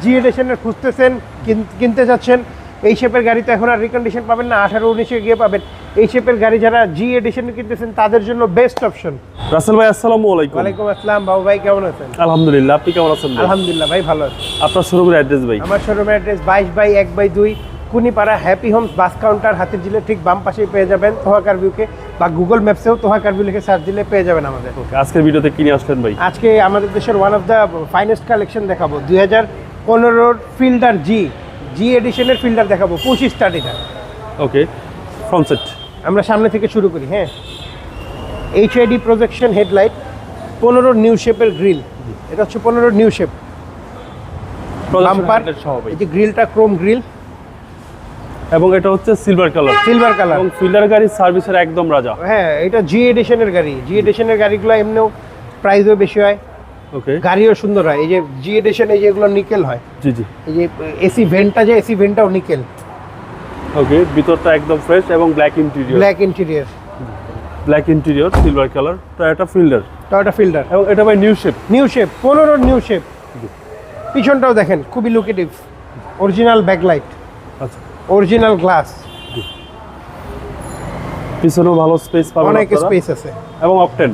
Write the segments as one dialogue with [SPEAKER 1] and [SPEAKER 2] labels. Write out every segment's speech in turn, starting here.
[SPEAKER 1] জি এডিশনের খুঁজতেছেন, কিনতে যাচ্ছেন, এই শেপের গাড়ি তো এখন আর রিকন্ডিশন পাবেন না, 18-19-এ গিয়ে পাবেন। এই শেপের গাড়ি যারা জি এডিশন কিনতেছেন তাদের জন্য বেস্ট অপশন।
[SPEAKER 2] রাসেল ভাই আসসালামু আলাইকুম।
[SPEAKER 1] ওয়ালাইকুম আসসালাম বাবু ভাই, কেমন আছেন?
[SPEAKER 2] আলহামদুলিল্লাহ, আপনি কেমন আছেন?
[SPEAKER 1] আলহামদুলিল্লাহ ভাই, ভালো আছি।
[SPEAKER 2] আপনার শোরুমের অ্যাড্রেস ভাই?
[SPEAKER 1] আমার শোরুমের address 22/1/2 Kunipara happy homes bus counter, হাতিরঝিলের ঠিক বাম পাশেই পেয়ে যাবেন তোহাকার ভিউকে, বা গুগল ম্যাপসেও তোহাকার ভিউ লিখে সার্চ দিলে পেয়ে যাবেন আমাদের।
[SPEAKER 2] আজকের ভিডিওতে কি নিয়ে আসলেন ভাই?
[SPEAKER 1] আজকে আমাদের দেশের one of the finest collection দেখাবো। 2015 ফিল্ডার জি এডিশনের ফিল্ডার দেখাবো, 25 স্টার্টিটা।
[SPEAKER 2] ওকে, ফ্রন্ট সেট
[SPEAKER 1] আমরা সামনে থেকে শুরু করি। হ্যাঁ, HID প্রজেকশন হেডলাইট, 15 নিউ শেপের গ্রিল। এটা হচ্ছে 15 নিউ শেপ বাম্পার
[SPEAKER 2] সহ ভাই,
[SPEAKER 1] এই যে গ্রিলটা ক্রোম গ্রিল,
[SPEAKER 2] এবং এটা হচ্ছে সিলভার কালার।
[SPEAKER 1] সিলভার কালার
[SPEAKER 2] এবং ফিল্ডার গাড়ি সার্ভিসের একদম রাজা।
[SPEAKER 1] হ্যাঁ, এটা জি এডিশনের গাড়ি। জি এডিশনের গাড়িগুলো এমনিও প্রাইসও বেশি হয়,
[SPEAKER 2] ওকে,
[SPEAKER 1] গাড়িও সুন্দর হয়। এই যে জি এডিশন, এই যেগুলো নিকেল হয়,
[SPEAKER 2] জি জি,
[SPEAKER 1] এই যে এসি ভেন্টটা, যে এসি ভেন্টটাও নিকেল।
[SPEAKER 2] ওকে, ভিতরটা একদম ফ্রেশ এবং black interior. Black interior, silver colour, Toyota Fielder.
[SPEAKER 1] Toyota Fielder,
[SPEAKER 2] এবং এটা ভাই নিউ শেপ।
[SPEAKER 1] 15 new shape. পিছনটাও দেখেন খুবই লুকেটিভ, অরিজিনাল ব্যাকলাইট,
[SPEAKER 2] আচ্ছা,
[SPEAKER 1] অরিজিনাল গ্লাস,
[SPEAKER 2] পিছনেও ভালো স্পেস পাবেন
[SPEAKER 1] অনেক
[SPEAKER 2] আপনারা।
[SPEAKER 1] স্পেস আছে।
[SPEAKER 2] এবং অকটেন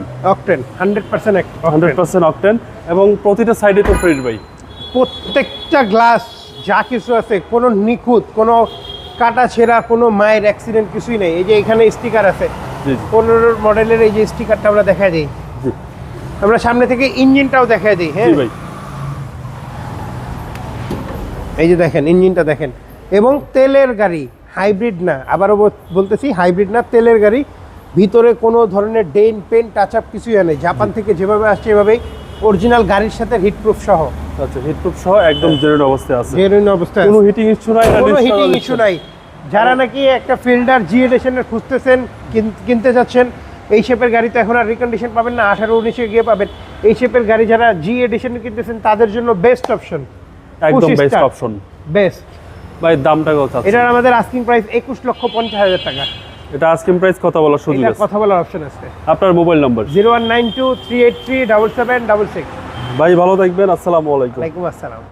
[SPEAKER 1] 100%
[SPEAKER 2] অকটেন, এবং প্রতিটা সাইডে তো ফ্রেশ ভাই।
[SPEAKER 1] প্রত্যেকটা গ্লাস যা কিছু আছে, কোনো নিখুঁত, কোনো কাটা ছেঁড়া, কোনো মায়ের অ্যাক্সিডেন্ট কিছুই নেই। এই যে এখানে স্টিকার আছে,
[SPEAKER 2] জি জি
[SPEAKER 1] 15 মডেলের এই যে স্টিকারটা আমরা দেখাই দিই।
[SPEAKER 2] জি,
[SPEAKER 1] আমরা সামনে থেকে ইঞ্জিনটাও দেখাই দিই। হ্যাঁ
[SPEAKER 2] জি ভাই,
[SPEAKER 1] এই যে দেখেন ইঞ্জিনটা দেখেন, এবং তেলের গাড়ি, হাইব্রিড না। আবারও বলতেছি, হাইব্রিড না, তেলের গাড়ি। ভিতরে কোনো ধরনের ডেন পেন টাচ আপ কিছুই নেই। জাপান থেকে যেভাবে আসছে এভাবেই অরিজিনাল গাড়ির সাথে হিটপ্রুফ সহ।
[SPEAKER 2] আচ্ছা, হিটপ্রুফ সহ একদম জেনুইন অবস্থায় আছে।
[SPEAKER 1] জেনুইন অবস্থায়,
[SPEAKER 2] কোনো হিটিং ইস্যু নাই, না
[SPEAKER 1] কোনো হিটিং ইস্যু নাই। যারা নাকি একটা ফিল্ডার জি এডিশনের খুঁজতেছেন, কিনতে যাচ্ছেন, এই শেপের গাড়ি তো এখন আর রিকন্ডিশন পাবেন না, 18-19-এ গিয়ে পাবেন। এই শেপের গাড়ি যারা জি এডিশন কিনতেছেন তাদের জন্য বেস্ট অপশন,
[SPEAKER 2] একদম বেস্ট অপশন।
[SPEAKER 1] বেস্ট।
[SPEAKER 2] ভাই দামটা কত আছে?
[SPEAKER 1] এটার আমাদের আস্কিং প্রাইস 21,50,000 টাকা।
[SPEAKER 2] এটা আস্কিং প্রাইস কথা বলার সুযোগ
[SPEAKER 1] এটা
[SPEAKER 2] আছে।
[SPEAKER 1] কথা বলার অপশন আছে।
[SPEAKER 2] আপনার মোবাইল নাম্বার?
[SPEAKER 1] 0192-383-7766।
[SPEAKER 2] ভাই ভালো থাকবেন, আসসালামু আলাইকুম।
[SPEAKER 1] ওয়ালাইকুম আসসালাম।